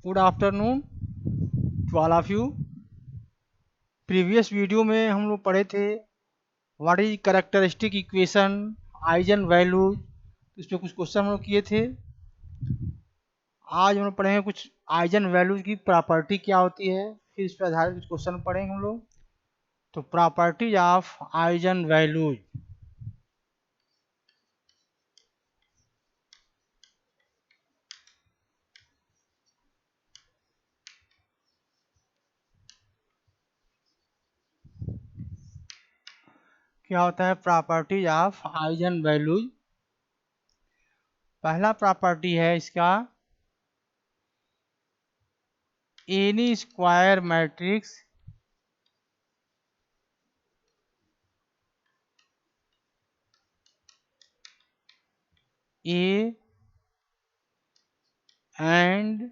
Good afternoon to all of you. Previous video में हम लोग पढ़े थे what is characteristic equation, eigen values. इस पे कुछ क्वेश्चन हम लोग किए थे। आज हम लोग पढ़ेंगे कुछ आइजन वैल्यूज की प्रॉपर्टी क्या होती है, फिर इस पर आधारित कुछ क्वेश्चन पढ़ेंगे हम लोग। तो प्रॉपर्टीज ऑफ आइजन वैल्यूज। क्या होता है प्रॉपर्टीज ऑफ आइजन वैल्यूज? पहला प्रॉपर्टी है इसका, N E square matrix A and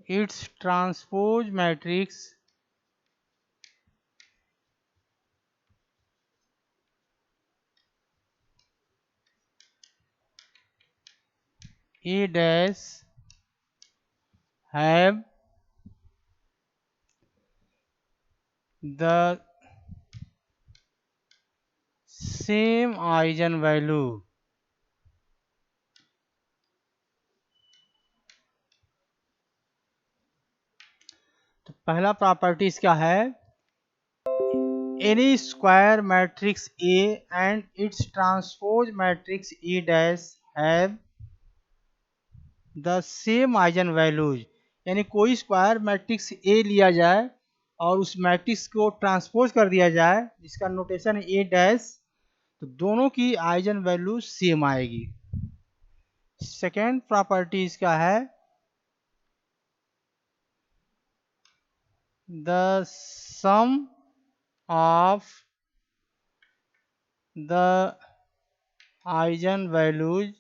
its transpose matrix A dash have the same eigenvalue. तो पहला प्रॉपर्टी इसका है, any square matrix A and its transpose matrix A dash have the same eigenvalues। यानी कोई square matrix A लिया जाए और उस मैट्रिक्स को ट्रांसपोज कर दिया जाए जिसका नोटेशन है ए डैश, तो दोनों की आइजन वैल्यू सेम आएगी। सेकेंड प्रॉपर्टी इसका है, the sum of the eigen values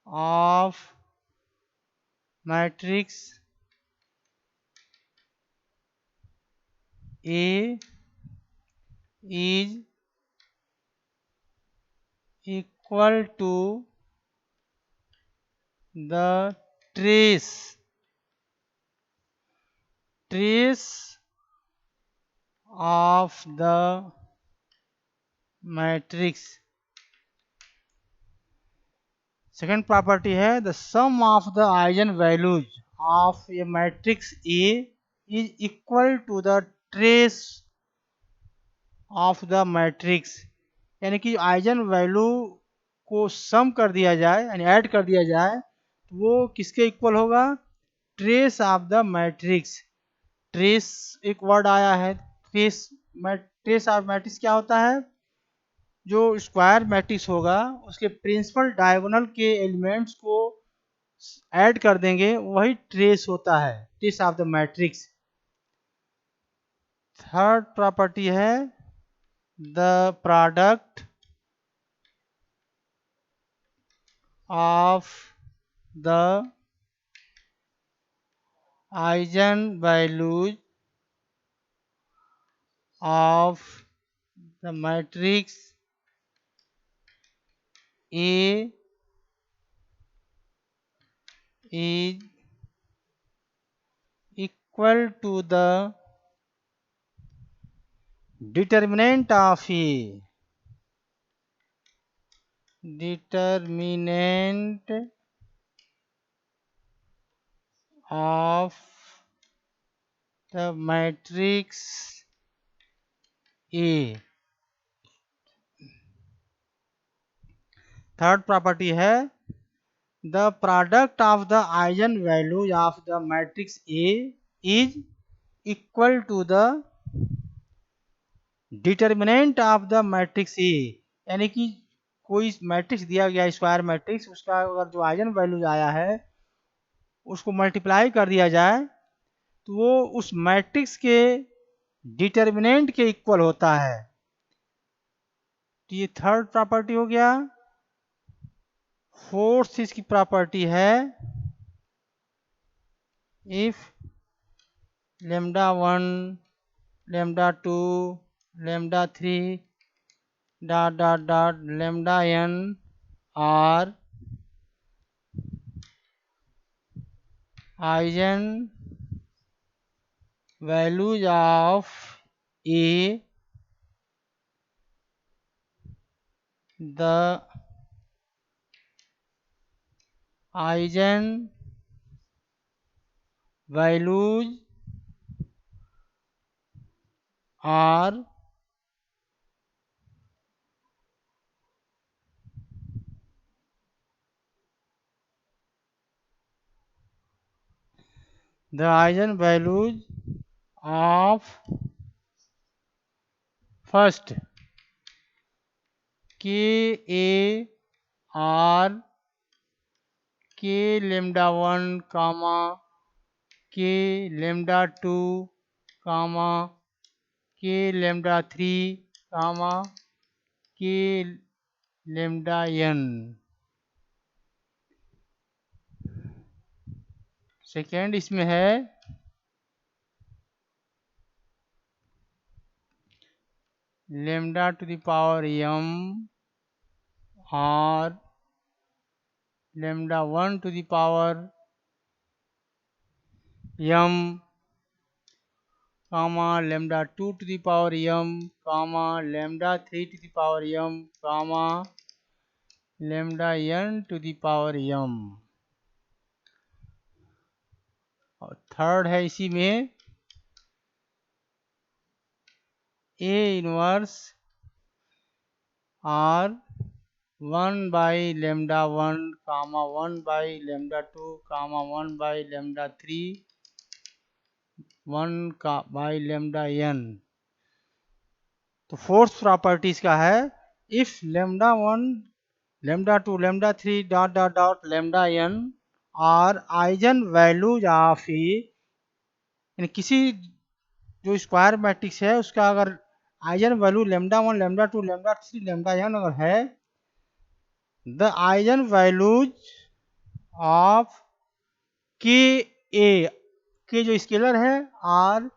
of matrix A is equal to the trace of the matrix। Second property है, the sum of the eigen values of a matrix A is equal to the trace of the matrix. यानी कि eigen value को सम कर दिया जाए यानी add कर दिया जाए तो वो किसके इक्वल होगा? Trace of the matrix. Trace एक वर्ड आया है, ट्रेस ऑफ मैट्रिक्स क्या होता है? जो स्क्वायर मैट्रिक्स होगा उसके प्रिंसिपल डायगोनल के एलिमेंट्स को ऐड कर देंगे, वही ट्रेस होता है, trace of the matrix. Third property है, the product of the eigen values of the matrix A is equal to the determinant of A, determinant of the matrix A। Third property है, the product of the eigen values of the matrix A is equal to the determinant of the matrix A. यानी कि कोई matrix दिया गया square matrix, उसका अगर जो eigen values आया है उसको मल्टीप्लाई कर दिया जाए तो वो उस मैट्रिक्स के डिटर्मिनेंट के इक्वल होता है। तो ये थर्ड प्रॉपर्टी हो गया। फोर्थ इसकी प्रॉपर्टी है, if λ1 λ2 λ3 dot dot dot lambda n are eigen values of A. The eigen values are the eigenvalues of first k a r k lambda 1 comma k lambda 2 comma k lambda 3 comma k lambda n. Second इसमें है lambda to the power m or lambda 1 to the power m comma lambda 2 to the power m comma lambda 3 to the power m comma lambda n to the power m. और third है इसी में a inverse r 1 by lambda 1 comma 1 by lambda 2 comma 1 by lambda 3 1 by lambda n. तो fourth property इसका है if lambda 1 lambda 2 lambda 3 dot dot dot lambda n are eigen values of A, यानी किसी जो square matrix है उसका अगर eigen value lambda 1 lambda 2 lambda 3 lambda n अगर है, the eigen values of k ए, के जो स्केलर है आर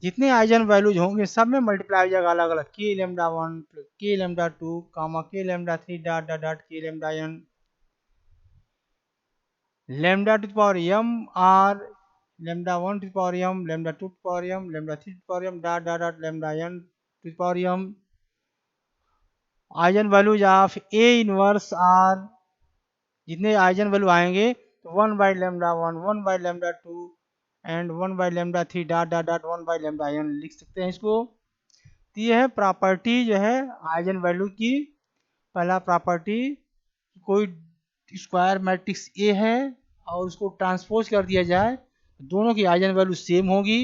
जितने आइजन वैल्यूज होंगे सब में मल्टीप्लाई हो जाएगा अलग अलग के lambda 1 के lambda 2 कामा के lambda 3 डॉट डॉट डॉट के lambda n lambda to the power m r lambda 1 to the power m lambda 2 to the power m lambda 3 to the power m dot dot dot lambda n to the power m. Eigen values of A inverse are, जितने eigen value आएंगे तो 1 by lambda 1 1 by lambda 2 and 1 by lambda 3 dot dot डॉट 1 by lambda n लिख सकते हैं इसको. तो ये है प्रॉपर्टी जो है आइजन वैल्यू की. पहला प्रॉपर्टी, कोई स्क्वायर मैट्रिक्स ए है और उसको ट्रांसपोज कर दिया जाए दोनों की आइजन वैल्यू सेम होगी.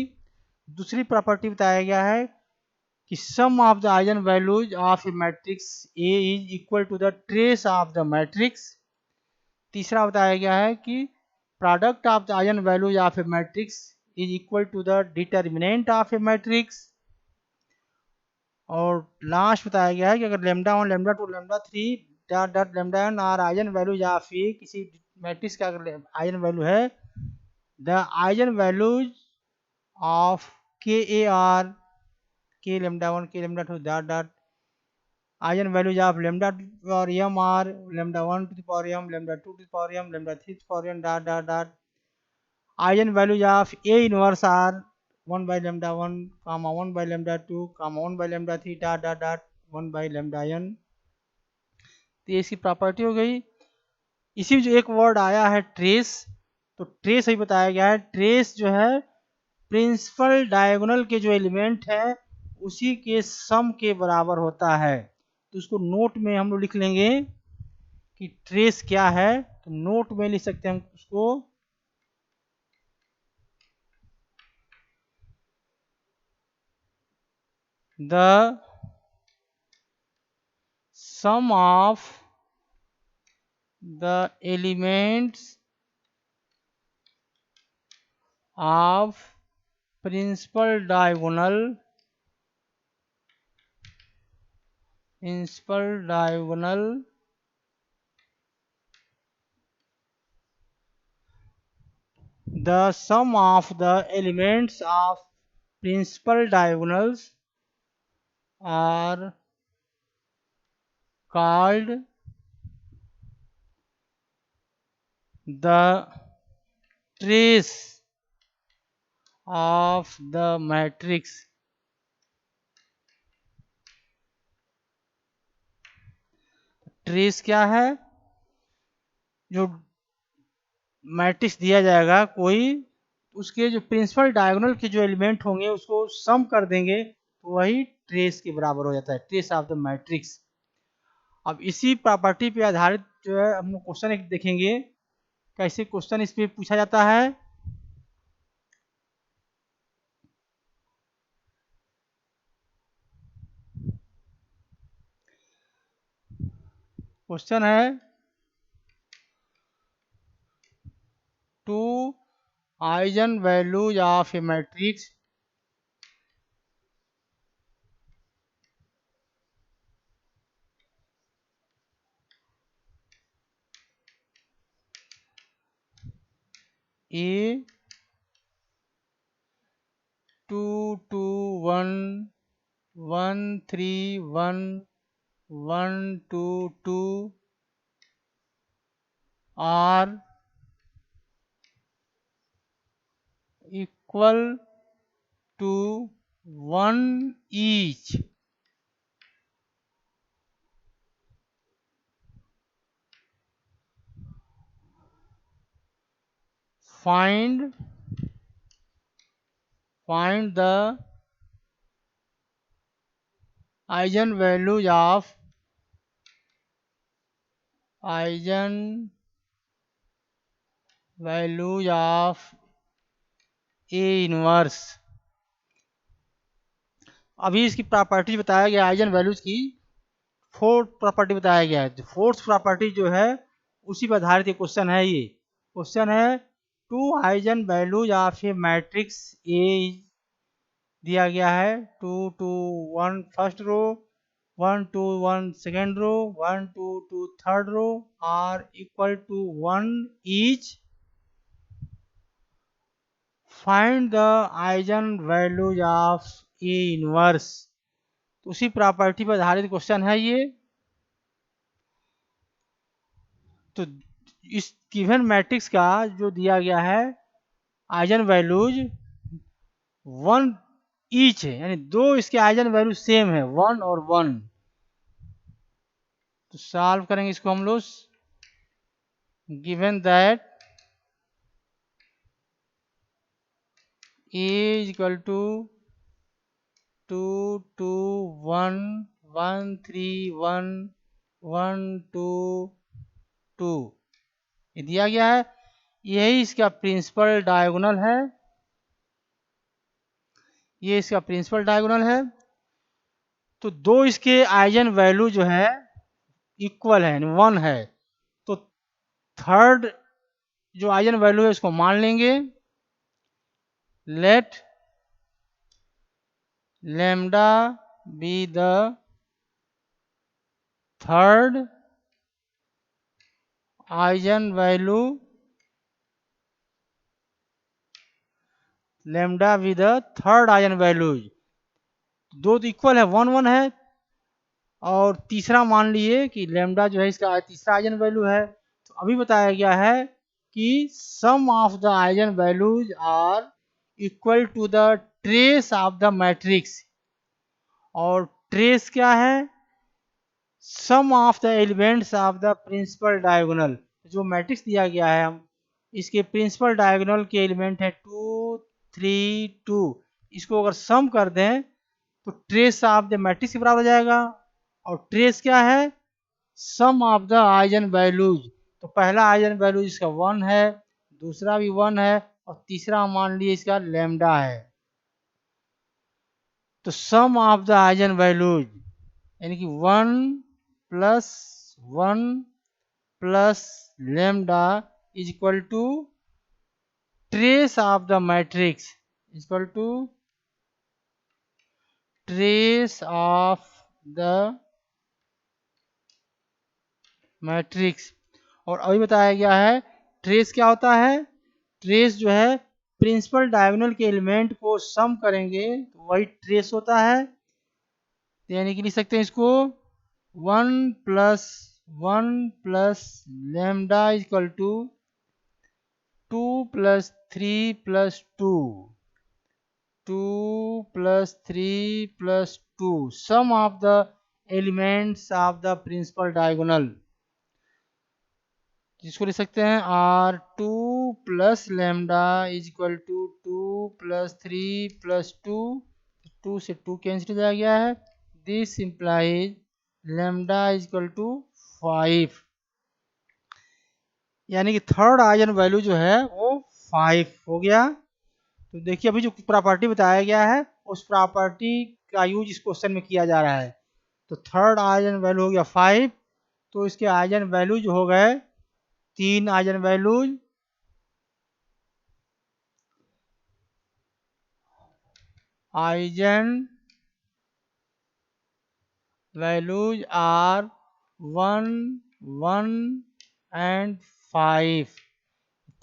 दूसरी प्रॉपर्टी बताया गया है कि sum of the eigen values of a matrix A is equal to the trace of the matrix. तीसरा बताया गया है कि product of the eigen values of a matrix is equal to the determinant of a matrix. और last बताया गया है कि अगर lambda 1 lambda 2 lambda 3 dot dot lambda n are eigen values of A, किसी मैट्रिक्स का अगर आइजन वैल्यू है, the eigen values of k A are k lambda 1 k lambda 2 dot dot eigen values of lambda और m are lambda 1 to the power m lambda 2 to the power m lambda 3 to the power m dot dot dot eigen values of A inverse are 1 by lambda 1 comma 1 by lambda 2 comma 1 by lambda 3 dot dot dot 1 by lambda n. तो ये इसकी property हो गई. इसी में जो एक word आया है ट्रेस, तो ट्रेस ही बताया गया है. ट्रेस जो है प्रिंसिपल डायगोनल के जो एलिमेंट है उसी के सम के बराबर होता है. तो उसको नोट में हम लोग लिख लेंगे कि ट्रेस क्या है. तो नोट में लिख सकते हैं हम उसको, the sum of the elements of principal diagonal the sum of the elements of principal diagonals are called the trace of the matrix. Trace क्या है? जो मैट्रिक्स दिया जाएगा कोई, उसके जो प्रिंसिपल डायगोनल के जो एलिमेंट होंगे उसको सम कर देंगे तो वही ट्रेस के बराबर हो जाता है, ट्रेस ऑफ द मैट्रिक्स। अब इसी प्रॉपर्टी पे आधारित जो है हम क्वेश्चन एक देखेंगे, कैसे क्वेश्चन इस पे पूछा जाता है। क्वेश्चन है two eigen values of a matrix A 2 2 1 1 3 1 1 2 2 are equal to 1 each. Find the eigenvalues of A inverse. अभी इसकी प्रॉपर्टी बताया गया आइजन वैल्यूज की, फोर्थ प्रॉपर्टी बताया गया है। फोर्थ प्रॉपर्टी जो है उसी पर आधारित क्वेश्चन है। ये क्वेश्चन है two eigen values of a matrix A दिया गया है 2 2 1 first row, 1 2 1 second row, 1 2 2 third row are equal to 1 each. Find the eigen values of A inverse. तो उसी प्रॉपर्टी पर आधारित क्वेश्चन है ये। तो इस गिवन मैट्रिक्स का जो दिया गया है आइजन वैल्यूज 1 ईच है, यानी दो इसके आइजन वैल्यू सेम है 1 और 1। तो सॉल्व करेंगे इसको हम लोग। Given that A equal to 2 2 1 1 3 1 1 2 2 ये दिया गया है। यही इसका प्रिंसिपल डायगोनल है, ये इसका प्रिंसिपल डायगोनल है। तो दो इसके आइजन वैल्यू जो है इक्वल है, 1 है। तो थर्ड जो आइजन वैल्यू है उसको मान लेंगे। Let lambda be the third eigen value, lambda be the third eigen value. दो तो इक्वल है, 1 1 है, और तीसरा मान लिए कि लैम्डा जो है इसका तीसरा आइजन वैल्यू है। तो अभी बताया गया है कि sum of the eigen values are equal to the trace of the matrix. और ट्रेस क्या है? Sum of the elements of the principal diagonal. जो मैट्रिक्स दिया गया है हम इसके प्रिंसिपल डायगोनल के एलिमेंट है 2 3 2, इसको अगर सम कर दें तो ट्रेस ऑफ द मैट्रिक्स के बराबर हो जाएगा। और ट्रेस क्या है? Sum of the eigen values. तो पहला आइजन वैल्यू इसका 1 है, दूसरा भी 1 है, और तीसरा मान लिए इसका लैम्डा है। तो sum of the eigen values यानी कि 1 plus 1 plus lambda is equal to trace of the matrix, equal to trace of the matrix. और अभी बताया गया है ट्रेस क्या होता है। ट्रेस जो है प्रिंसिपल डायगोनल के एलिमेंट को सम करेंगे तो वही ट्रेस होता है। तो यानी कि लिख सकते हैं इसको 1 plus 1 plus lambda is equal to 2 plus 3 plus 2. 2 plus 3 plus 2. Sum of the elements of the principal diagonal, जिसको लिख सकते हैं R2 plus lambda is equal to 2 plus 3 plus 2. 2 से 2 कैंसिल हो गया है. This implies lambda is equal to 5. यानी कि थर्ड आइजन वैल्यू जो है वो 5 हो गया. तो देखिए अभी जो प्रॉपर्टी बताया गया है उस प्रॉपर्टी का यूज इस क्वेश्चन में किया जा रहा है. तो थर्ड आइजन वैल्यू हो गया 5. तो इसके आइजन वैल्यू जो हो गए 3 eigen values. Eigen values are 1, 1 and 5.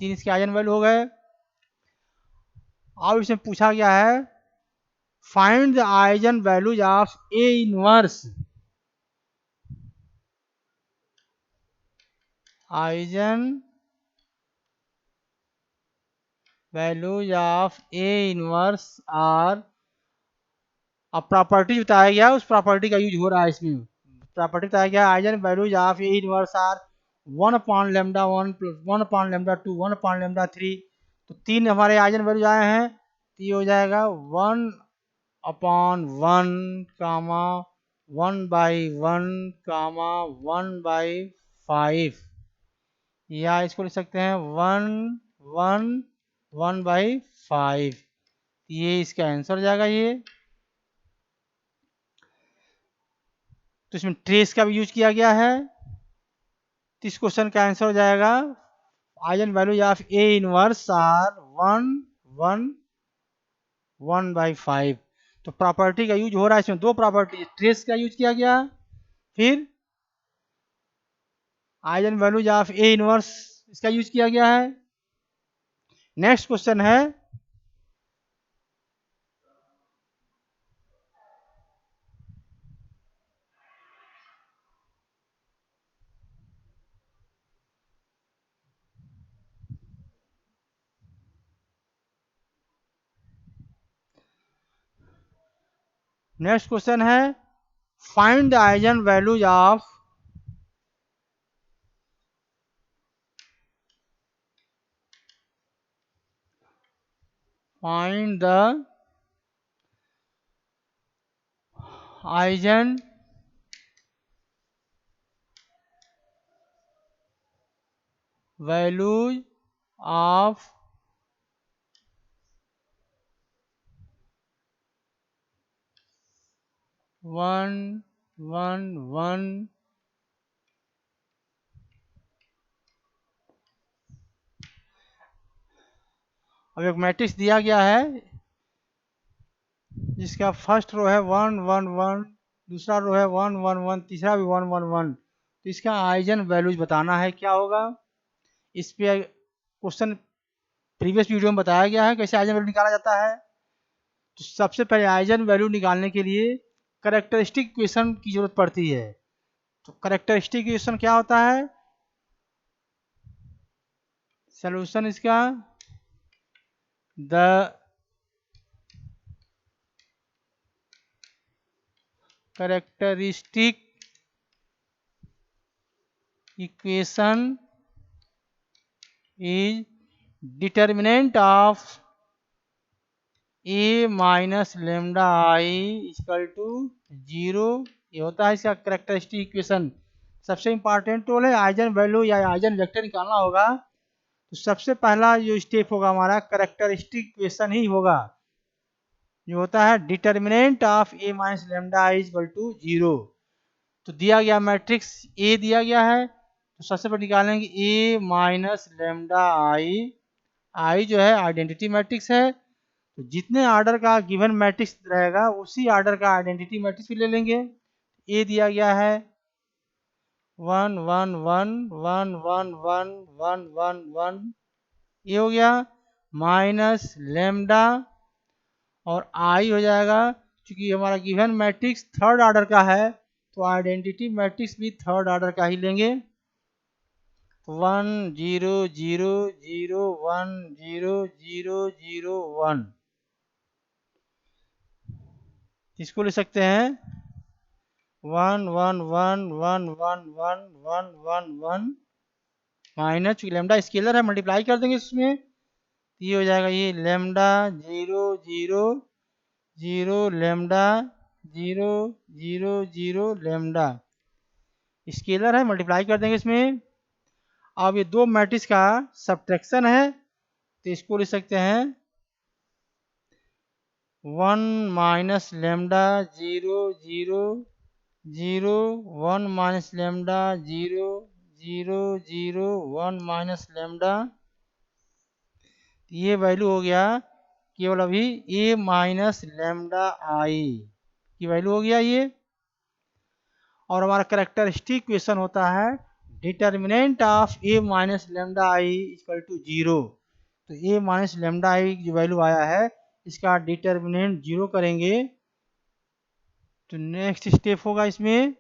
3 इसके आइजन वैल्यू हो गए. अब इसमें पूछा गया है find the eigen values of A inverse. Eigen values of A inverse are. अब प्रॉपर्टी बताया गया उस प्रॉपर्टी का यूज हो रहा है इसमें. प्रॉपर्टी बताया गया eigen values of A inverse are 1 upon lambda 1 plus 1 upon lambda 2 1 upon lambda 3. तो 3 हमारे आइजन वैल्यूज आए हैं. तो ये हो जाएगा 1 upon 1 comma 1 by 1 comma 1 by 5. या इसको लिख सकते हैं 1 1 1 बाई 5. ये इसका आंसर हो जाएगा ये. तो इसमें ट्रेस का भी यूज किया गया है. तो इस क्वेश्चन का आंसर हो जाएगा eigen values of A inverse are 1 1 1 by 5. तो प्रॉपर्टी का यूज हो रहा है इसमें. दो प्रॉपर्टी ट्रेस का यूज किया गया, फिर eigen values of A inverse इसका यूज किया गया है. नेक्स्ट क्वेश्चन है find the eigen values of find the eigen values of one one one अब एक मैट्रिक्स दिया गया है जिसका फर्स्ट रो है 1 1 1, दूसरा रो है 1 1 1, तीसरा भी 1 1 1. तो इसका आइजन वैल्यूज बताना है. क्या होगा इस पे क्वेश्चन प्रीवियस वीडियो में बताया गया है कैसे आइजन वैल्यू निकाला जाता है. तो सबसे पहले आइजन वैल्यू निकालने के लिए कैरेक्टरिस्टिक इक्वेशन की जरूरत पड़ती है. तो कैरेक्टरिस्टिक इक्वेशन क्या होता है, सॉल्यूशन इसका the characteristic equation is determinant of A minus lambda I equal to 0. ये होता है इसका कैरेक्टरिस्टिक इक्वेशन. सबसे इंपॉर्टेंट रोल है आइजन वैल्यू या आइजन वेक्टर निकालना होगा. तो सबसे पहला जो स्टेप होगा हमारा कैरेक्टरिस्टिक इक्वेशन ही होगा, जो होता है determinant of A minus lambda I equal to 0. तो दिया गया मैट्रिक्स ए दिया गया है. तो सबसे पहले निकालेंगे ए माइनस लेमडा आई. आई जो है आइडेंटिटी मैट्रिक्स है. तो जितने ऑर्डर का गिवन मैट्रिक्स रहेगा उसी ऑर्डर का आइडेंटिटी मैट्रिक्स भी ले लेंगे. ए दिया गया है 1 1 1 1 1 1 1 1 1. ये हो गया माइनस लेमडा और आई हो जाएगा. क्योंकि हमारा गिवन मैट्रिक्स थर्ड ऑर्डर का है तो आइडेंटिटी मैट्रिक्स भी थर्ड ऑर्डर का ही लेंगे। 1 0 0 0 1 0 0 0 1, इसको ले सकते हैं 1 1 1 1 1 1 1 1 1 माइनस, चूंकि लेमडा स्केलर है मल्टीप्लाई कर देंगे इसमें, ये हो जाएगा ये लेमडा 0 0 0 लेमडा 0 0 0 लेमडा, स्केलर है मल्टीप्लाई कर देंगे इसमें। अब ये दो मैट्रिक्स का सब्ट्रैक्शन है तो इसको ले सकते हैं 1 minus lambda 0 0 0 1 minus lambda 0 0 0 1 minus lambda, ये वैल्यू हो गया केवल अभी a माइनस लेमडा आई की वैल्यू हो गया ये। और हमारा कैरेक्टरिस्टिक इक्वेशन होता है determinant of a minus lambda I equal to 0। तो a माइनस लेमडा आई जो वैल्यू आया है इसका डिटर्मिनेंट 0 करेंगे तो नेक्स्ट स्टेप होगा इसमें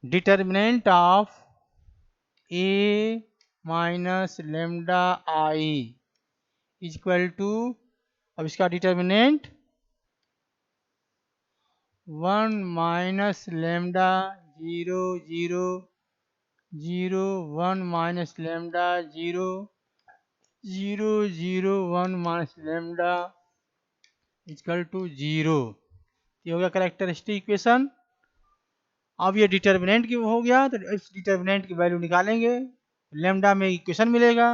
determinant of a minus lambda I equal to, अब इसका determinant 1 minus lambda 0 0 0 1 minus lambda 0 0 0 1 minus lambda equal to 0। ये हो गया कैरेक्टरिस्टिक इक्वेशन। अब ये डिटर्मिनेंट की हो गया तो इस डिटर्मिनेंट की वैल्यू निकालेंगे, लेमडा में इक्वेशन मिलेगा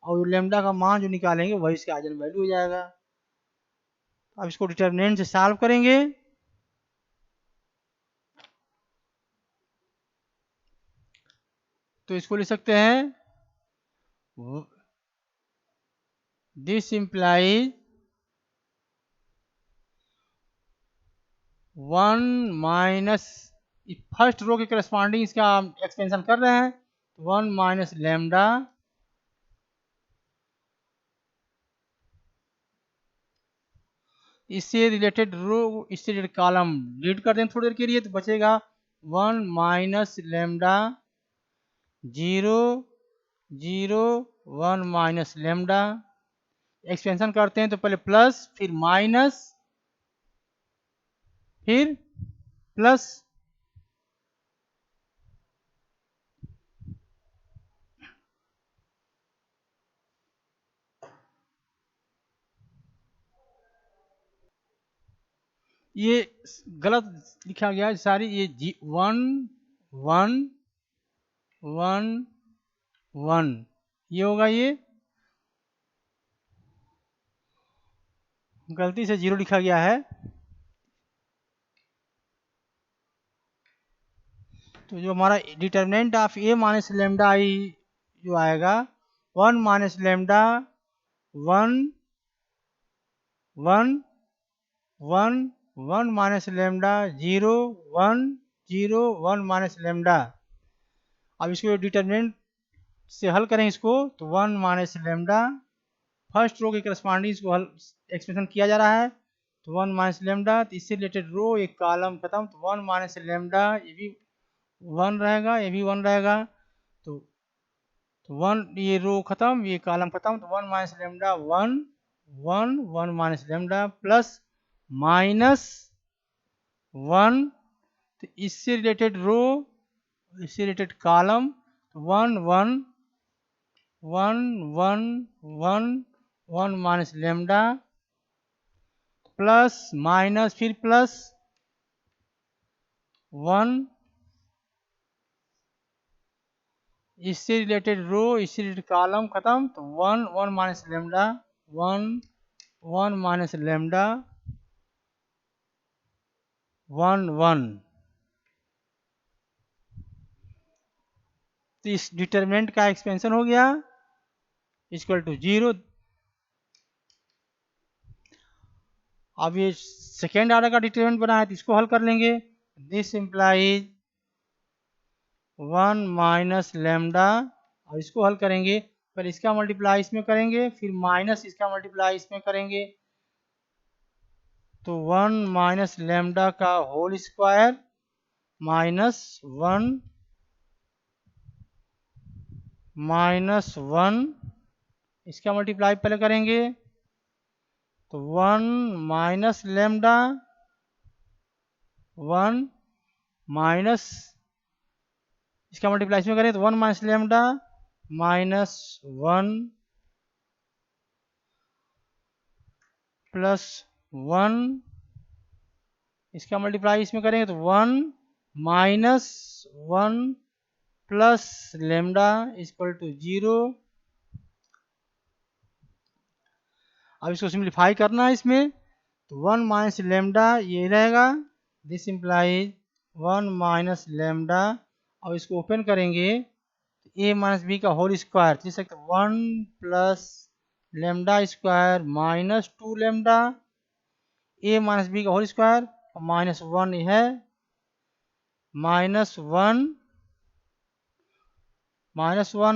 और लेमडा का मान जो निकालेंगे वही इसका आइगन वैल्यू हो जाएगा। अब इसको डिटर्मिनेंट से सॉल्व करेंगे तो इसको लिख सकते हैं this implies 1 minus, first row के करस्पॉन्डिंग इसका एक्सपेंशन कर रहे हैं 1 माइनस लेमडा इससे रिलेटेड रो इससे रिलेटेड कॉलम रीड कर दें थोड़ी देर के लिए तो बचेगा 1 minus lambda 0 0 1 minus lambda, expansion करते हैं तो पहले प्लस फिर माइनस फिर प्लस, ये गलत लिखा गया है सारी, ये 1 1 1 1 ये होगा, ये गलती से 0 लिखा गया है। तो जो हमारा determinant of a minus lambda आई जो आएगा 1 minus lambda 1 1 1 1 minus lambda 0 1 0 1 minus lambda. अब इसको डिटर्मिनेंट से हल करें इसको तो 1 माइनस लेमडा, फर्स्ट रो के करस्पॉन्डिंग इसको हल एक्सप्रेशन किया जा रहा है तो 1 माइनस लेमडा, तो इससे रिलेटेड रो एक कॉलम खत्म तो 1 माइनस लेमडा, ये भी 1 रहेगा ये भी 1 रहेगा तो 1, ये रो खत्म ये कॉलम खत्म तो 1 minus lambda 1 1 1 minus lambda plus minus 1, तो इससे रिलेटेड रो इससे related column 1 1 1 1 1 1 minus lambda plus minus फिर प्लस 1, इससे रिलेटेड रो इससे रिलेटेड कॉलम खत्म तो 1 1 माइनस लेमडा 1 1 माइनस लेमडा 1 1, तो इस डिटर्मिनेंट का एक्सपेंशन हो गया इक्वल टू 0। अब ये सेकेंड ऑर्डर का डिटर्मिनेंट बना है तो इसको हल कर लेंगे। दिस इम्प्लाइज 1 माइनस लेमडा, और इसको हल करेंगे, पहले इसका मल्टीप्लाई इसमें करेंगे, फिर माइनस इसका मल्टीप्लाई इसमें करेंगे, तो 1 माइनस लेमडा का होल स्क्वायर माइनस 1 माइनस 1, इसका मल्टीप्लाई पहले करेंगे, तो 1 माइनस लेमडा, 1 माइनस इसका मल्टीप्लाई इसमें करें, तो 1 माइनस लेमडा माइनस 1 प्लस 1, इसका मल्टीप्लाई इसमें करेंगे, तो 1 minus 1 plus lambda equal to 0। अब इसको सिंप्लीफाई करना है इसमें, तो 1 माइनस लेमडा ये रहेगा, दिस इम्प्लाइज 1 माइनस लेमडा, और इसको ओपन करेंगे, ए माइनस बी का होल स्क्वायर, लिख सकते 1 plus lambda square minus 2 lambda, A minus B का होल स्क्वायर माइनस 1 है, माइनस 1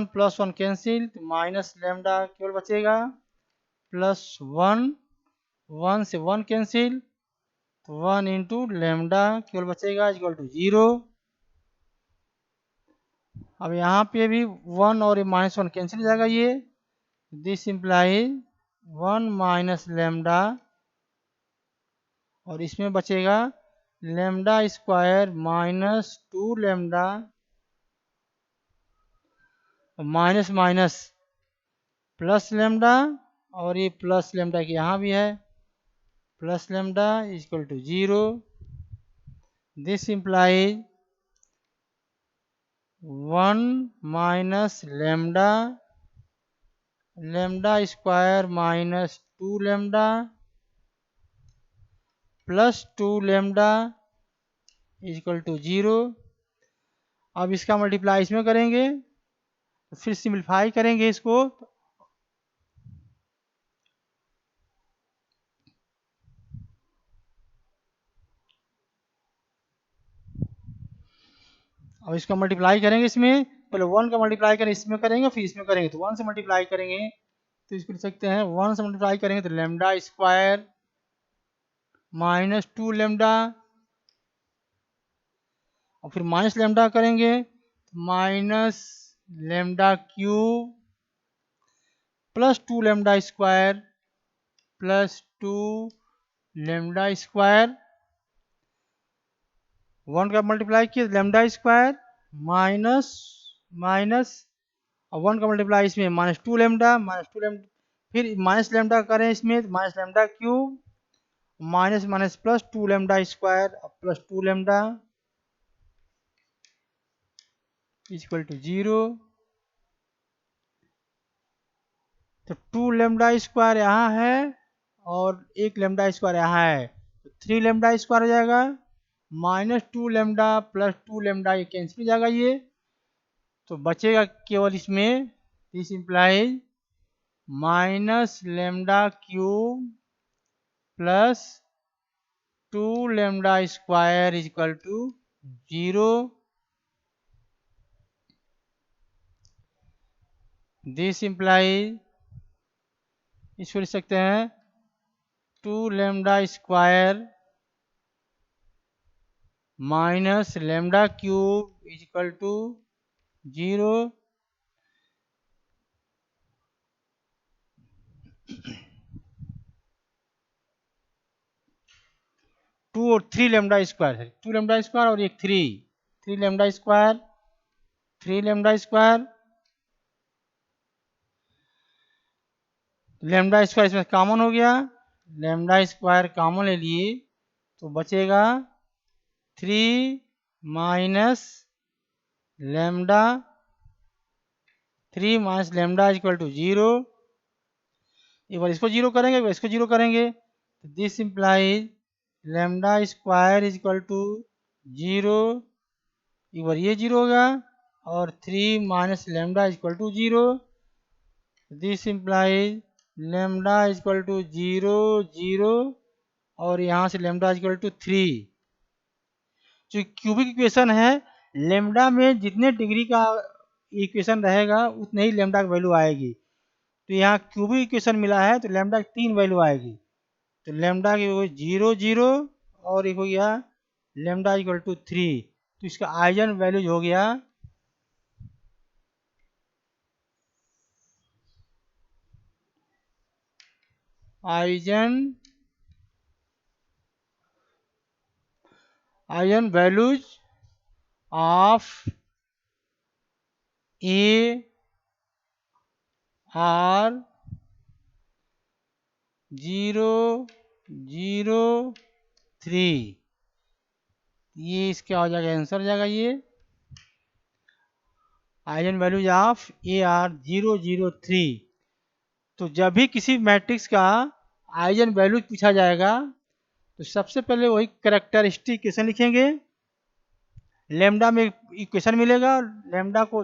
प्लस 1 कैंसिल, तो माइनस लेमडा केवल बचेगा, प्लस 1, 1 से 1 कैंसिल, तो 1 इंटू लेमडा केवल बचेगा इक्वल टू 0। अब यहाँ पे भी 1 और माइनस 1 कैंसिल हो जाएगा ये, दिस इम्प्लाइज 1 माइनस लेमडा, और इसमें बचेगा lambda square minus 2 lambda, minus minus plus lambda, और ये प्लस लेमडा की यहाँ भी है, plus lambda equal to 0। This implies 1 minus lambda, lambda square minus 2 lambda plus 2 lambda equal to 0। अब इसका मल्टीप्लाई इसमें करेंगे, फिर सिंप्लीफाई करेंगे इसको, अब इसका मल्टीप्लाई करेंगे इसमें, पहले 1 का मल्टीप्लाई करें इसमें करेंगे, फिर इसमें करेंगे, तो 1 से मल्टीप्लाई करेंगे, तो इसको लिख सकते हैं 1 से मल्टीप्लाई करेंगे तो लेमडा स्क्वायर माइनस 2 लेमडा, और फिर माइनस लेमडा करेंगे, minus lambda cube plus 2 lambda square plus 2 lambda square, 1 का मल्टीप्लाई किया लेमडा स्क्वायर माइनस माइनस, और 1 का मल्टीप्लाई इसमें माइनस 2 लेमडा, फिर माइनस लेमडा करें इसमें, minus lambda cube minus minus plus 2 lambda square plus 2 lambda equal to 0। तो 2 lambda square यहाँ है और 1 लेमडा स्क्वायर यहाँ है, तो 3 लेमडा स्क्वायर हो जाएगा, माइनस 2 लेमडा प्लस 2 लेमडा ये कैंसिल हो जाएगा ये, तो बचेगा केवल इसमें, this implies minus lambda cube plus 2 lambda square equal to 0। This implies इसको लिख सकते हैं 2 lambda square minus lambda cube equal to 0। Two और 3 लेमडा स्क्वायर है, 2 लेमडा स्क्वायर और एक 3 lambda square, 3 lambda square, lambda square इसमें कॉमन हो गया, लेमडा स्क्वायर कॉमन ले लिए, तो बचेगा 3 minus lambda, 3 minus lambda equal to 0। एक बार इसको 0 करेंगे, एक बार इसको 0 करेंगे, तो this implies lambda square equal to 0, एक बार ये 0 होगा, और 3 minus lambda equal to 0, this implies lambda equal to 0 0, और यहाँ से लेमडा इक्वल टू 3। जो क्यूबिक इक्वेशन है लेमडा में जितने डिग्री का इक्वेशन रहेगा उतने ही लेमडा की वैल्यू आएगी। तो यहाँ क्यूबिक इक्वेशन मिला है तो लेमडा की 3 वैल्यू आएगी। तो लेमडा की वो 0 0 और एक हो गया लेमडा इक्वल टू 3। तो इसका आइजन वैल्यूज हो गया eigen values of A R 0 0 3। ये इसका हो जाएगा आंसर हो जाएगा ये eigen values of A R 0 0 3। तो जब भी किसी मैट्रिक्स का आइजन वैल्यूज पूछा जाएगा तो सबसे पहले वही कैरेक्टरिस्टिक इक्वेशन लिखेंगे। लेमडा में इक्वेशन मिलेगा, लेमडा को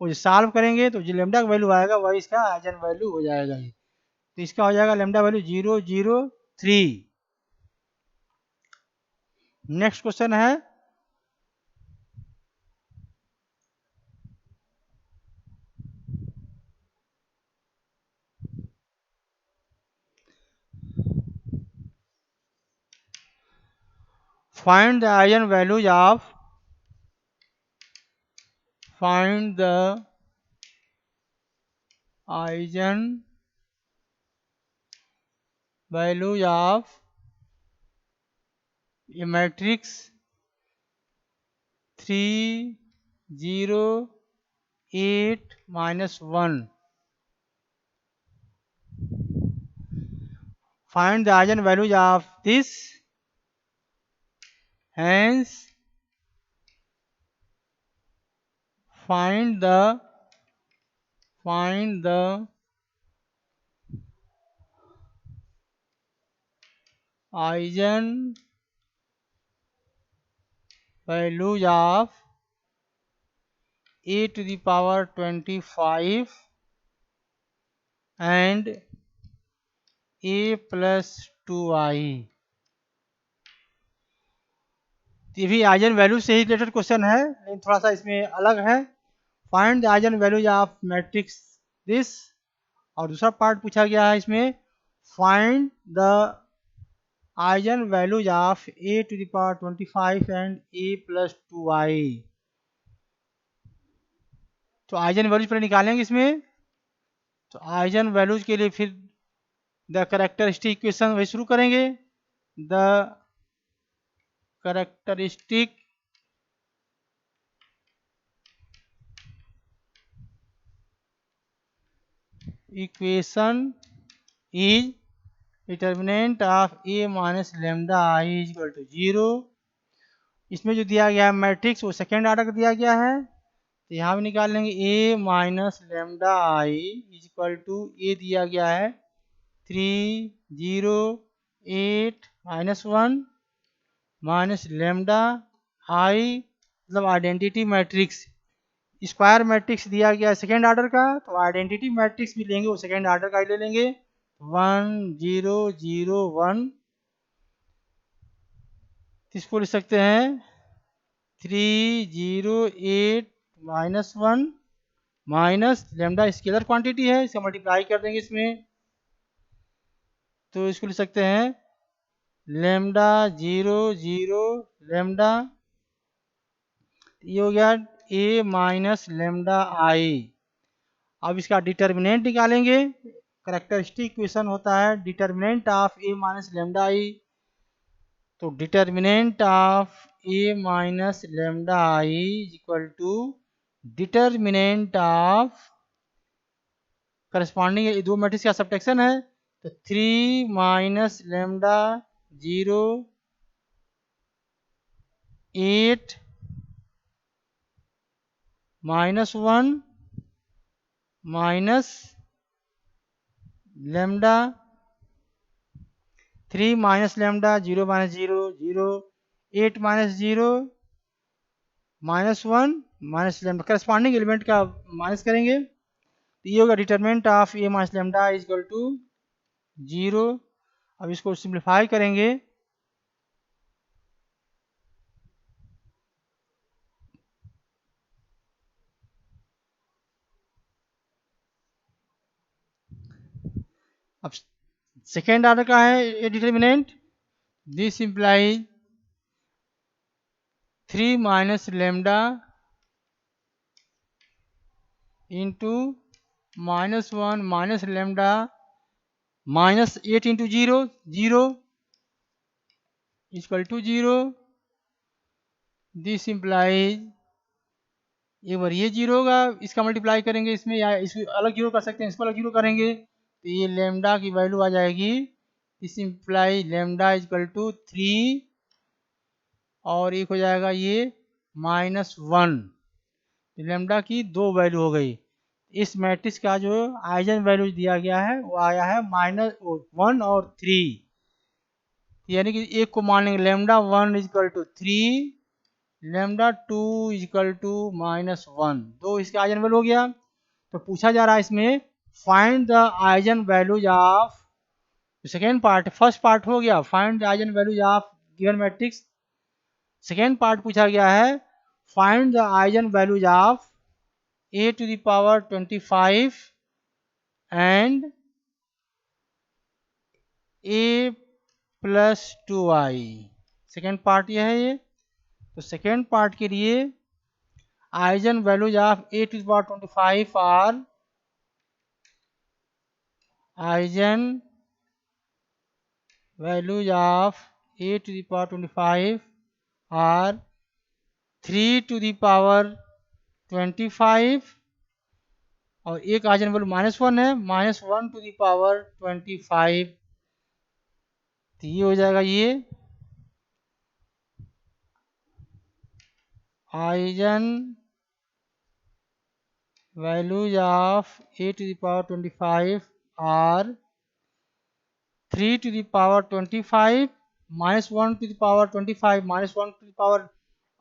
वो सॉल्व करेंगे तो जो लेमडा का वैल्यू आएगा वही इसका आइजन वैल्यू हो जाएगा। ये तो इसका हो जाएगा लेमडा वैल्यू 0 0 3। नेक्स्ट क्वेश्चन है find the eigen values of find the eigen values of a matrix 3 0 8 -1। find the eigen values of this, hence find the eigen values of a to the power 25 and a plus 2i। ये भी eigen value से ही related question है लेकिन थोड़ा सा इसमें अलग है। Find the eigen values of matrix this, और दूसरा पार्ट पूछा गया है इसमें find the eigen values of A to the power 25 and A plus 2i। तो आइजन वैल्यूज पर निकालेंगे इसमें। तो आइजन वैल्यूज के लिए फिर द कैरेक्टरिस्टिक इक्वेशन वही शुरू करेंगे। The characteristic equation is determinant of A minus lambda I is equal to 0। इसमें जो दिया गया है मैट्रिक्स वो सेकेंड ऑर्डर का दिया गया है तो यहाँ भी निकाल लेंगे A minus lambda I is equal to A दिया गया है 3 0 8 -1 माइनस लेमडा आई मतलब आइडेंटिटी मैट्रिक्स। स्क्वायर मैट्रिक्स दिया गया है सेकेंड ऑर्डर का तो आइडेंटिटी मैट्रिक्स भी लेंगे वो सेकेंड ऑर्डर का ही ले लेंगे 1 0 0 1। इसको लिख सकते हैं 3 0 8 -1 माइनस लेमडा स्केलर क्वांटिटी है इसे मल्टीप्लाई कर देंगे इसमें तो इसको लिख सकते हैं लेमडा 0 0 लेमडा, ये हो गया ए माइनस लेमडा आई। अब इसका डिटर्मिनेंट निकालेंगे। कैरेक्टरिस्टिक इक्वेशन होता है determinant of A minus lambda I. तो determinant of A minus lambda I is equal to determinant of corresponding दो मैट्रिक्स का सब्ट्रैक्शन है तो 3 minus lambda 0 8 -1 minus lambda 3 minus lambda 0 minus 0 0 8 minus 0 -1 minus lambda corresponding element का minus करेंगे तो ये होगा determinant of A minus lambda is equal to 0। अब इसको सिंप्लीफाई करेंगे अब सेकेंड ऑर्डर का है ये determinant, this implies 3 minus lambda into -1 minus lambda minus 8 into 0 0 equal to 0। This implies एक बार ये 0 होगा, इसका मल्टीप्लाई करेंगे इसमें, या इसको अलग 0 कर सकते हैं, इसको अलग 0 करेंगे तो ये लेमडा की वैल्यू आ जाएगी। This imply lambda equal to 3 और एक हो जाएगा ये -1। लेमडा की 2 वैल्यू हो गई। इस मैट्रिक्स का जो आइजन वैल्यू दिया गया है वो आया है -1 और 3, यानी कि एक को मान लेंगे lambda 1 equal to 3, lambda 2 equal to -1, दो इसके आइजन वैल्यू हो गया। तो पूछा जा रहा है इसमें find the eigen values of, second part, first part हो गया find the eigen values of given matrix. Second part पूछा गया है find the eigen values of a to the power 25 and a plus 2i। Second part यह है ये। तो second part के लिए eigen values of a to the power 25 are eigen values of a to the power 25 are 3 to the power 25 और एक eigen value -1 है, -1 to the power 25। तो ये हो जाएगा ये eigen values of a to the power 25 are 3 to the power 25 -1 to the power 25 -1 to the power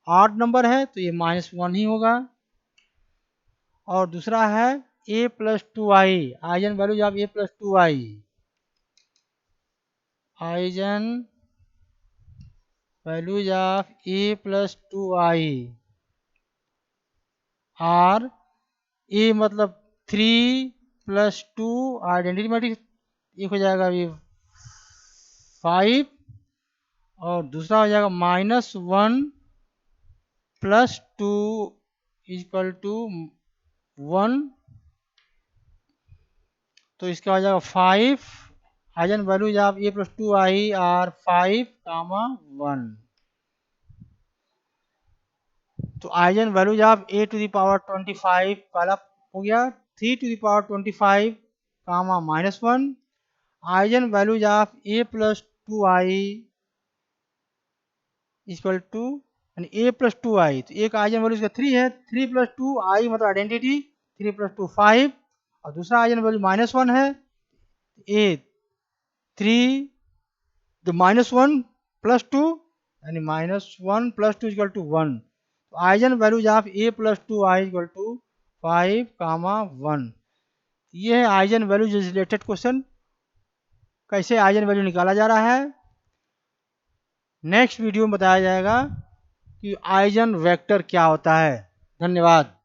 odd number है तो ये -1 ही होगा। और दूसरा है a plus 2i eigen values of a plus 2i eigen values of a plus 2i are a मतलब 3 plus 2 identity matrix, एक हो जाएगा ये 5 और दूसरा हो जाएगा -1 plus 2 इक्वल टू 1। तो इसका हो जाएगा 5। Eigen values of a plus 2i are 5, 1। तो eigen values of a to the power 25 पहला हो गया, 3 to the power 25 -1। Eigen values of a plus 2i equal to a plus 2i, तो एक आइजन वैल्यू इसका 3 है, 3 plus 2i मतलब identity, 3 plus 2 5 और दूसरा आइजन वैल्यू -1 है, a 3 तो -1 plus 2 यानी -1 plus 2 इक्वल टू 1। तो eigen values of a plus 2i equal to 5, 1। ये है आइजन वैल्यूज रिलेटेड क्वेश्चन, कैसे आइजन वैल्यू निकाला जा रहा है। नेक्स्ट वीडियो में बताया जाएगा कि आइजन वेक्टर क्या होता है। धन्यवाद।